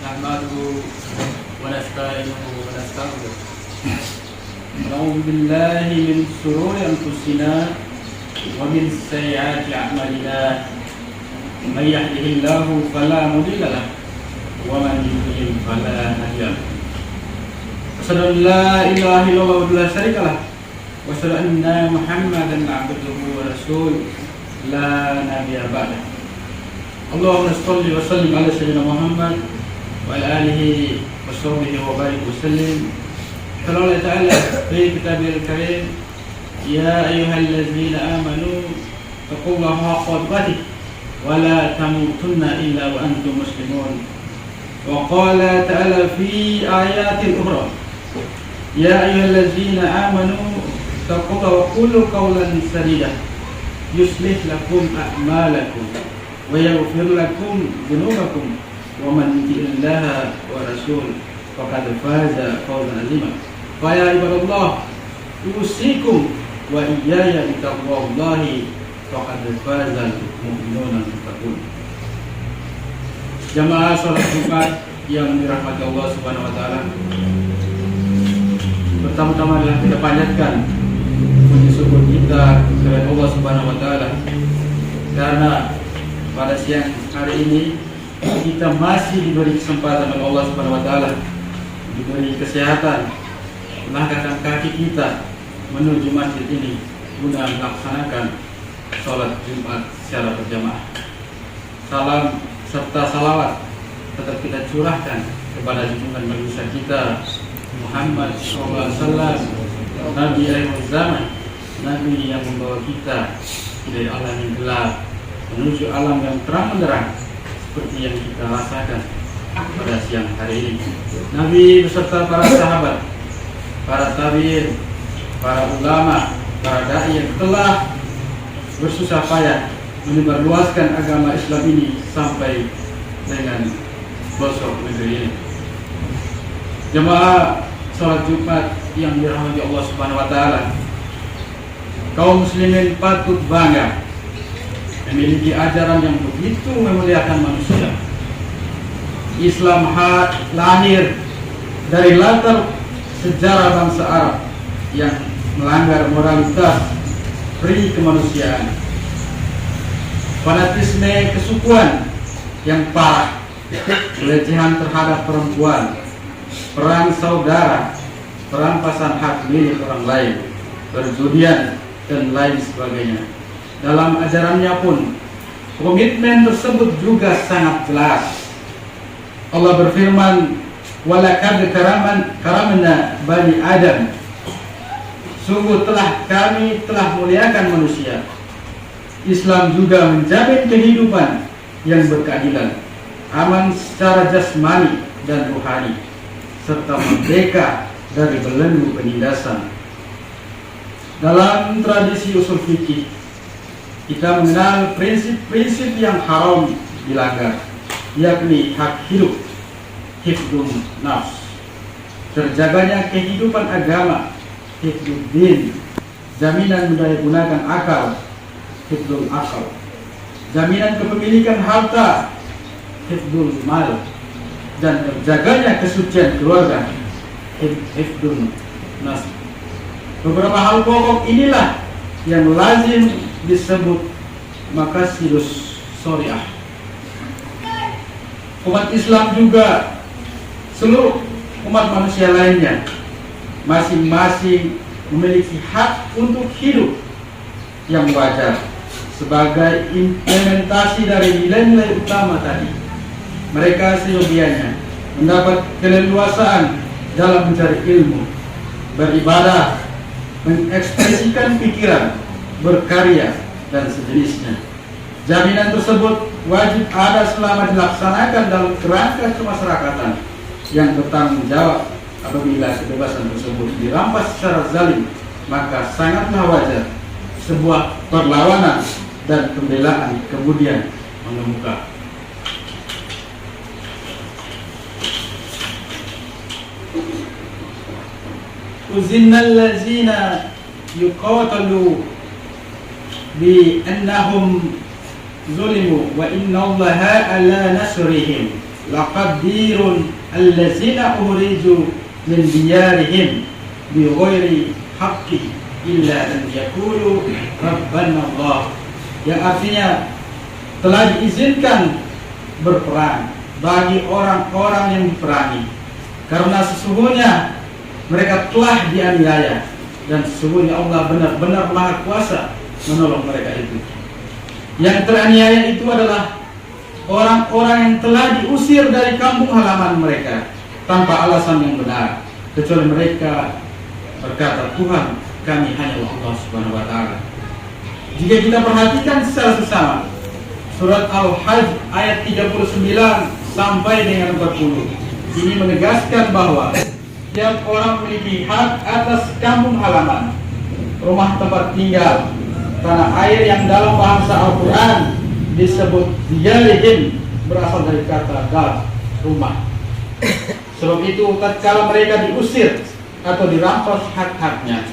نحمده ونستعينه ونستغفره ونعوذ بالله من شرور أنفسنا ومن سيئات أعمالنا من يهده الله فلا مضل له ومن يضلل فلا هادي له أشهد أن لا إله إلا الله وحده لا شريك له وأشهد أن محمدا عبده ورسوله لا نبي بعده اللهم صل وسلم على سيدنا محمد وعلى آله وصحبه وبارك وسلم. قال الله تعالى في كتابه الكريم يا أيها الذين آمنوا اتقوا الله حق تقاته ولا تموتن إلا وأنتم مسلمون. وقال تعالى في آيات أخرى يا أيها الذين آمنوا اتقوا الله وقولوا قولا سديدا يصلح لكم أعمالكم ويغفر لكم ذنوبكم ومن يطع الله ورسوله فقد فاز فوزا عظيما. فيا عباد الله أوصيكم وإياي بتقوى الله فقد فاز المؤمنون المتقون. Jamaah sholat Jumat yang dirahmati Allah Subhanahu wa taala. Pertama-tama adalah kita panjatkan puji syukur kita kepada Allah Subhanahu wa taala karena pada siang hari ini kita masih diberi kesempatan oleh Allah Subhanahu wa taala, diberi kesehatan, melangkahkan kaki kita menuju masjid ini guna melaksanakan sholat Jumat secara berjamaah. Salam serta salawat tetap kita curahkan kepada junjungan manusia kita Muhammad SAW, Nabi akhir zaman, Nabi yang membawa kita dari alam yang gelap menuju alam yang terang benderang seperti yang kita rasakan pada siang hari ini. Nabi beserta para sahabat, para tabi'in, para ulama, para dai yang telah bersusah payah menyebarluaskan agama Islam ini sampai dengan pelosok negeri ini. Jemaah sholat Jumat yang dirahmati Allah Subhanahu wa taala, kaum muslimin patut bangga memiliki ajaran yang begitu memuliakan manusia. Islam lahir dari latar sejarah bangsa Arab yang melanggar moralitas pri kemanusiaan, fanatisme kesukuan yang parah, pelecehan terhadap perempuan, perang saudara, perampasan hak milik orang lain, perjudian dan lain sebagainya. Dalam ajarannya pun komitmen tersebut juga sangat jelas. Allah berfirman, "Walaqad karamna bani Adam." Sungguh kami telah muliakan manusia. Islam juga menjamin kehidupan yang berkeadilan, aman secara jasmani dan rohani, serta merdeka dari belenggu penindasan. Dalam tradisi usul fikih, kita mengenal prinsip-prinsip yang haram dilanggar, yakni hak hidup, hifdun nafs, terjaganya kehidupan agama, hifduddin, jaminan mendaya gunakan akal, hifdul akal, jaminan kepemilikan harta, hifdul mal, dan terjaganya kesucian keluarga, hifdun nas. Beberapa hal pokok inilah yang lazim disebut maqasidus syariah. Umat Islam juga seluruh umat manusia lainnya masing-masing memiliki hak untuk hidup yang wajar sebagai implementasi dari nilai-nilai utama tadi. Mereka seyogianya mendapat keleluasaan dalam mencari ilmu, beribadah, mengekspresikan pikiran, berkarya, dan sejenisnya. Jaminan tersebut wajib ada selama dilaksanakan dalam kerangka kemasyarakatan yang bertanggung jawab. Apabila kebebasan tersebut dirampas secara zalim, maka sangatlah wajar sebuah perlawanan dan pembelaan kemudian mengemuka. Uzinnal lazina yuqatalu bi annahum zulimu wa innallaha ala nasrihim laqadirun allazina uhriju min diyarihim bi ghairi haqqi illa an yaqulu rabbana Allah, yang artinya telah diizinkan berperang bagi orang-orang yang diperangi karena sesungguhnya mereka telah dianiaya, dan sesungguhnya Allah benar-benar Maha Kuasa menolong mereka itu. Yang teraniaya itu adalah orang-orang yang telah diusir dari kampung halaman mereka tanpa alasan yang benar, kecuali mereka berkata, Tuhan kami hanyalah Allah Subhanahu wa Ta'ala. Jika kita perhatikan secara sesama, surat Al-Hajj ayat 39 sampai dengan 40 ini menegaskan bahwa setiap orang memiliki hak atas kampung halaman, rumah tempat tinggal, tanah air yang dalam bahasa Al-Quran disebut diyarihim, berasal dari kata dar, rumah. Sebab itu tatkala mereka diusir atau dirampas hak-haknya,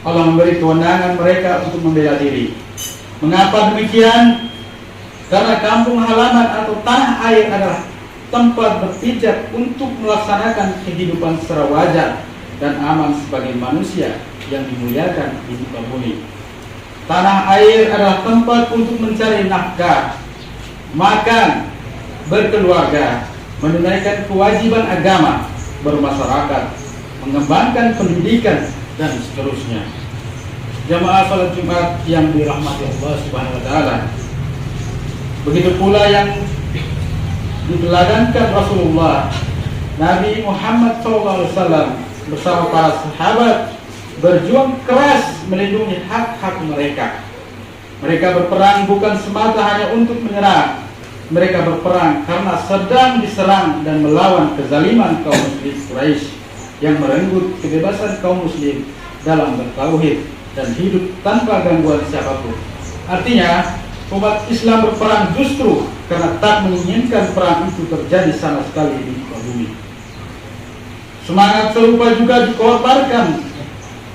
Allah memberi kewenangan mereka untuk membela diri. Mengapa demikian? Karena kampung halaman atau tanah air adalah tempat berpijak untuk melaksanakan kehidupan secara wajar dan aman sebagai manusia yang dimuliakan di muka bumi. Tanah air adalah tempat untuk mencari nafkah, makan, berkeluarga, menunaikan kewajiban agama, bermasyarakat, mengembangkan pendidikan, dan seterusnya. Jamaah salat Jumat yang dirahmati Allah Subhanahu wa Ta'ala, begitu pula yang diteladankan Rasulullah Nabi Muhammad SAW bersama para sahabat berjuang keras melindungi hak-hak mereka. Mereka berperang bukan semata hanya untuk menyerang. Mereka berperang karena sedang diserang dan melawan kezaliman kaum muslim Quraisy yang merenggut kebebasan kaum muslim dalam bertauhid dan hidup tanpa gangguan siapapun. Artinya, umat Islam berperang justru karena tak menginginkan perang itu terjadi sama sekali di muka bumi. Semangat serupa juga dikorbankan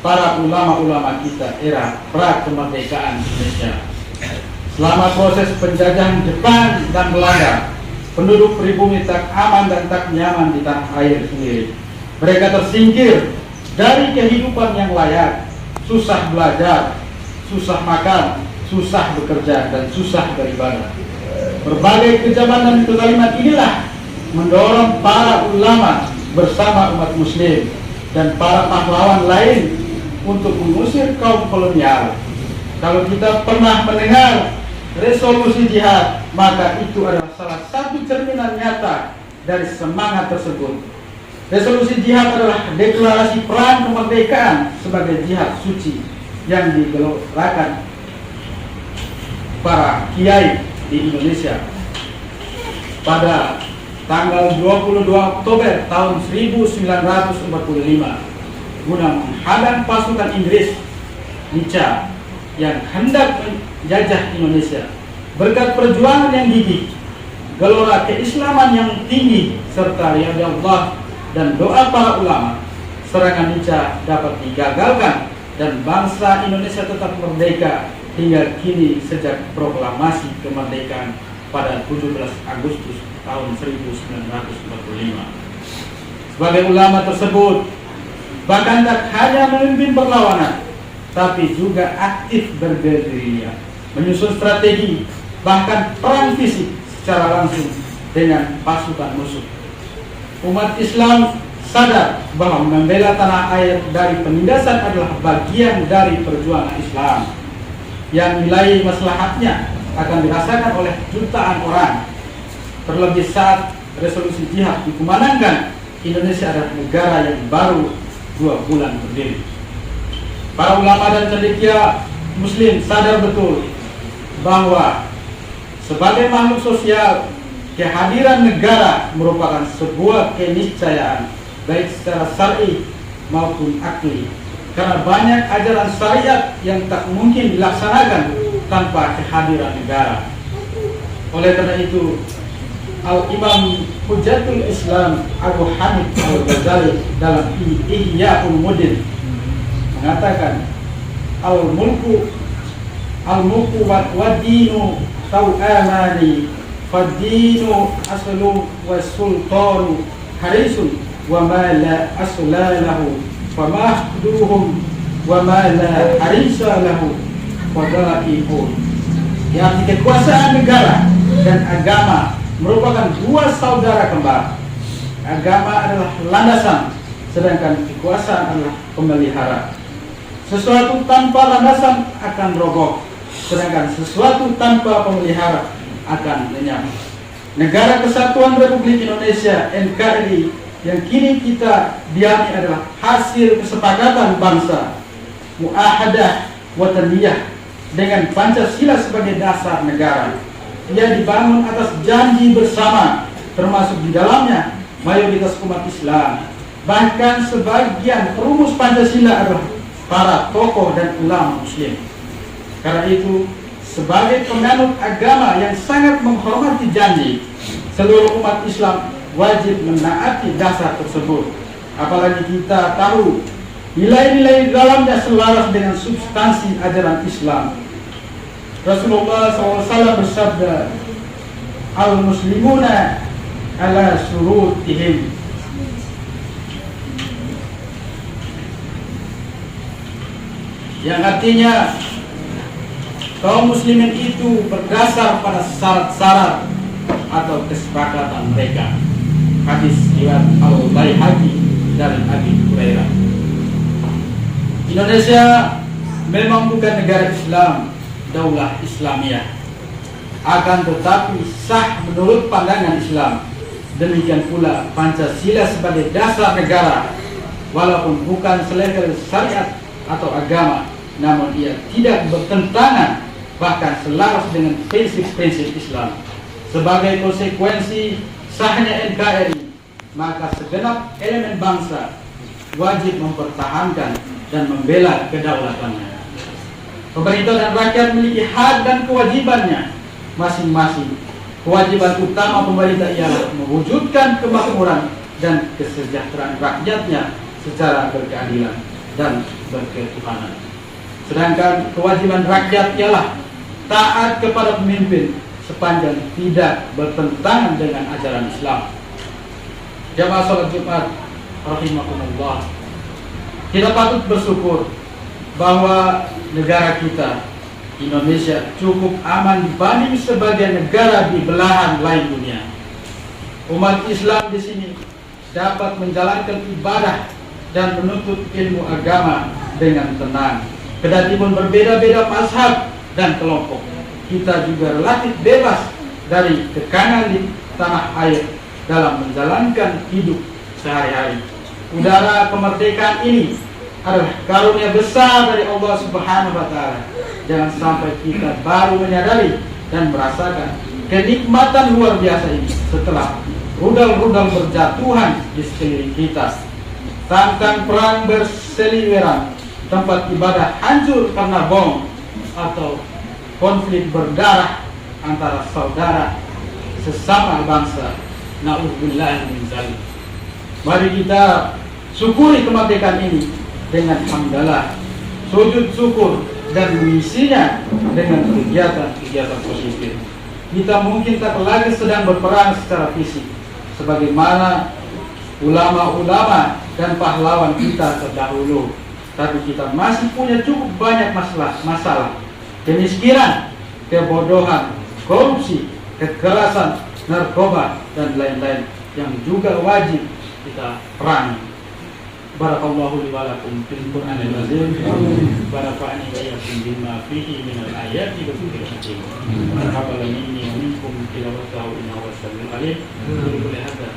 para ulama-ulama kita era pra-kemerdekaan Indonesia. Selama proses penjajahan Jepang dan Belanda, penduduk pribumi tak aman dan tak nyaman di tanah air sendiri. Mereka tersingkir dari kehidupan yang layak, susah belajar, susah makan, susah bekerja, dan susah beribadah. Berbagai kejaman dan kezaliman inilah mendorong para ulama bersama umat muslim dan para pahlawan lain untuk mengusir kaum kolonial. Kalau kita pernah mendengar resolusi jihad, maka itu adalah salah satu cerminan nyata dari semangat tersebut. Resolusi jihad adalah deklarasi perang kemerdekaan sebagai jihad suci yang digelorkan para kiai di Indonesia pada tanggal 22 Oktober tahun 1945 guna menghadang pasukan Inggris Nica yang hendak menjajah Indonesia. Berkat perjuangan yang gigih, gelora keislaman yang tinggi, serta riyadhah Allah dan doa para ulama, serangan Nica dapat digagalkan dan bangsa Indonesia tetap merdeka hingga kini sejak proklamasi kemerdekaan pada 17 Agustus tahun 1945. Sebagai ulama tersebut bahkan tak hanya memimpin perlawanan, tapi juga aktif bergerilya, menyusun strategi, bahkan perang fisik secara langsung dengan pasukan musuh. Umat Islam sadar bahwa membela tanah air dari penindasan adalah bagian dari perjuangan Islam yang nilai maslahatnya akan dirasakan oleh jutaan orang. Terlebih saat resolusi jihad dikumandangkan, Indonesia adalah negara yang baru 2 bulan berdiri. Para ulama dan cendekia muslim sadar betul bahwa sebagai makhluk sosial, kehadiran negara merupakan sebuah keniscayaan baik secara syar'i maupun akli, karena banyak ajaran syariat yang tak mungkin dilaksanakan tanpa kehadiran negara. Oleh karena itu, Al-Imam Hujatul Islam Abu Hamid Al-Ghazali dalam Ihya Ulumuddin mengatakan, Al-mulku wa dinu taw'amani fad-dinu aslu was-sultanu harisun wa ma la asla lahu famahduhum wa ma la harisa lahu fadaihun. Yang kekuasaan negara dan agama merupakan dua saudara kembar. Agama adalah landasan, sedangkan kekuasaan adalah pemelihara. Sesuatu tanpa landasan akan roboh, sedangkan sesuatu tanpa pemelihara akan lenyap. Negara Kesatuan Republik Indonesia (NKRI) yang kini kita diami adalah hasil kesepakatan bangsa, muahadah wataniyah dengan Pancasila sebagai dasar negara. Ia dibangun atas janji bersama, termasuk di dalamnya mayoritas umat Islam. Bahkan sebagian perumus Pancasila adalah para tokoh dan ulama Muslim. Karena itu, sebagai penganut agama yang sangat menghormati janji, seluruh umat Islam wajib menaati dasar tersebut. Apalagi kita tahu nilai-nilai di dalamnya selaras dengan substansi ajaran Islam. Rasulullah SAW bersabda, al-muslimuna ala surutihim, yang artinya kaum muslimin itu berdasar pada syarat-syarat atau kesepakatan mereka. Hadis riwayat Al-Baihaqi dari Abi Hurairah. Indonesia memang bukan negara Islam, daulah Islamiyah, akan tetapi sah menurut pandangan Islam. Demikian pula Pancasila sebagai dasar negara, walaupun bukan selevel syariat atau agama, namun ia tidak bertentangan, bahkan selaras dengan prinsip-prinsip Islam. Sebagai konsekuensi sahnya NKRI, maka segenap elemen bangsa wajib mempertahankan dan membela kedaulatannya. Pemerintah dan rakyat memiliki hak dan kewajibannya masing-masing. Kewajiban utama pemerintah ialah mewujudkan kemakmuran dan kesejahteraan rakyatnya secara berkeadilan dan berketuhanan. Sedangkan kewajiban rakyat ialah taat kepada pemimpin sepanjang tidak bertentangan dengan ajaran Islam. Jamaah salat Jumat rahimakumullah, kita patut bersyukur bahwa negara kita Indonesia cukup aman dibanding sebagian negara di belahan lain dunia. Umat Islam di sini dapat menjalankan ibadah dan menuntut ilmu agama dengan tenang. Kendati pun berbeda-beda mazhab dan kelompok, kita juga relatif bebas dari tekanan di tanah air dalam menjalankan hidup sehari-hari. Udara kemerdekaan ini adalah karunia besar dari Allah Subhanahu wa Ta'ala. Jangan sampai kita baru menyadari dan merasakan kenikmatan luar biasa ini setelah rudal-rudal berjatuhan di sekeliling kita, tantang perang berseliweran, tempat ibadah hancur karena bom, atau konflik berdarah antara saudara sesama bangsa. Na'udzubillah min dzalik. Mari kita syukuri kemerdekaan ini dengan hamdalah, sujud syukur, dan mengisinya dengan kegiatan-kegiatan positif. Kita mungkin tak lagi sedang berperang secara fisik sebagaimana ulama-ulama dan pahlawan kita terdahulu, tapi kita masih punya cukup banyak masalah, kemiskinan, kebodohan, korupsi, kekerasan, narkoba, dan lain-lain yang juga wajib kita perangi. Barakallahu li wa lakum fil Qur'anil azim. Barafa'ani wa iyyakum bima fihi minal ayati wa dzikril hakim. Marhaban minni wa minkum tilawatahu innahu was-sami'ul alim. Qul hadza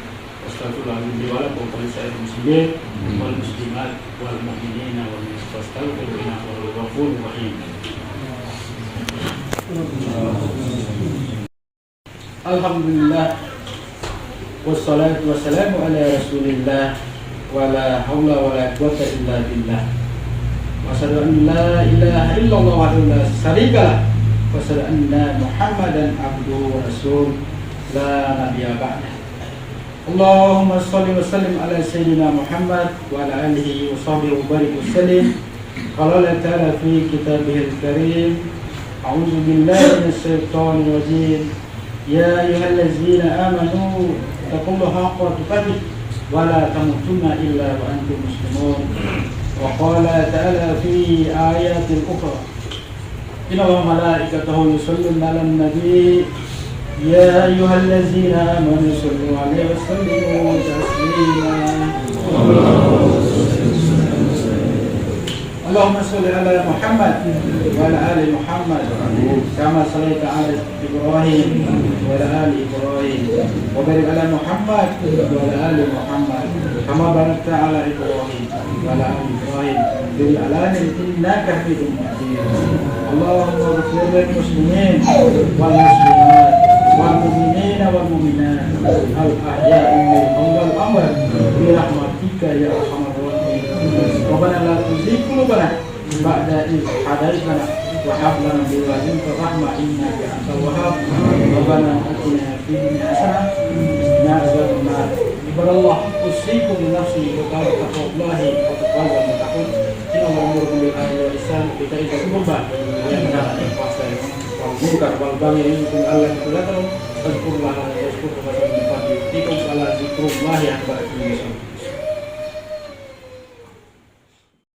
astaghfirullaha li wa lakum wa lisa'iril muslimin wal muslimat wal mu'minina wal mustaghfiru innahu huwal ghafurur rahim. Alhamdulillah wassalatu wassalamu ala rasulillah wala haula wala quwwata illa billah. Wa asyhadu an la ilaha illallah wahdahu la syarika lah wa asyhadu anna Muhammadan abduhu wa rasul la nabiyya ba'dah. Allahumma shalli wa sallim ala sayyidina Muhammad wa ala alihi wa sahbihi wa barik wa sallim. Qala Allah ta'ala fi kitabihil karim, a'udzu billahi minasy syaithanir rajim. يا أيها الذين آمنوا اتقوا الله حق تقاته ولا تموتن إلا وأنتم مسلمون. وقال تعالى في آيات أخرى إن الله وملائكته يصلون على النبي يا أيها الذين آمنوا صلوا عليه وسلموا تسليما. اللهم صل على محمد وعلى آل محمد كما صليت على إبراهيم وعلى آل إبراهيم وبارك على محمد وعلى آل محمد كما باركت على إبراهيم وعلى آل إبراهيم في العالمين إنك حميد مجيد. اللهم اغفر للمسلمين والمسلمات والمؤمنين والمؤمنات الأحياء منهم والأموات برحمتك يا أرحم الراحمين. ربنا لا تزغ قلوبنا بعد إذ هديتنا وهب لنا من لدنك رحمة إنك أنت الوهاب. ربنا آتنا في الدنيا حسنة وقنا عذاب النار. عباد الله أوصيكم بنفسي وتقوى الله وتقوى المتقون إن الله يأمركم بالعدل والإحسان وإيتاء ذي القربى وينهى عن الفحشاء والمنكر والبغي يعظكم لعلكم تذكرون. فاذكروا الله يذكركم ويغفر لكم ولا ذكر الله أكبر.